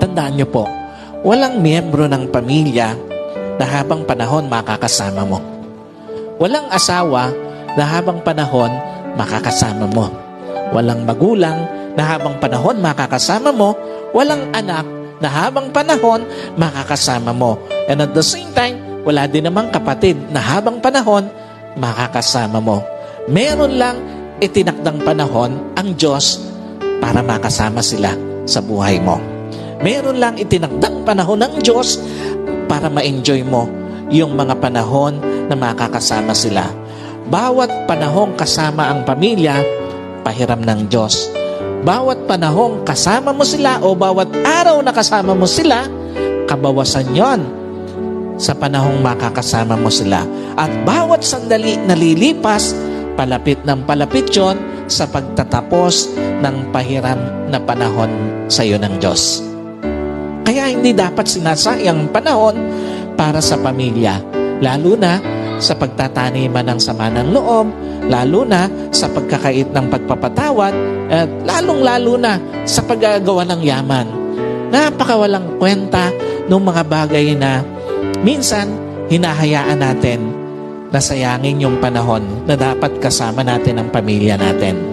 Tandaan niyo po, walang miyembro ng pamilya na habang panahon makakasama mo. Walang asawa na habang panahon makakasama mo. Walang magulang na habang panahon makakasama mo. Walang anak na habang panahon makakasama mo. And at the same time, wala din namang kapatid na habang panahon makakasama mo. Meron lang itinakdang panahon ang Diyos para makasama sila sa buhay mo. Meron lang itinakdang panahon ng Diyos para ma-enjoy mo yung mga panahon na makakasama sila. Bawat panahong kasama ang pamilya, pahiram ng Diyos. Bawat panahong kasama mo sila o bawat araw na kasama mo sila, kabawasan yon sa panahong makakasama mo sila. At bawat sandali na lilipas, palapit ng palapit yon sa pagtatapos ng pahiram na panahon sa iyo ng Diyos. Kaya hindi dapat sinasayang panahon para sa pamilya, lalo na sa pagtataniman ng sama ng loob, lalo na sa pagkakait ng pagpapatawad, at lalong-lalo na sa paggagawa ng yaman. Napakawalang kwenta ng mga bagay na minsan hinahayaan natin na sayangin yung panahon na dapat kasama natin ang pamilya natin.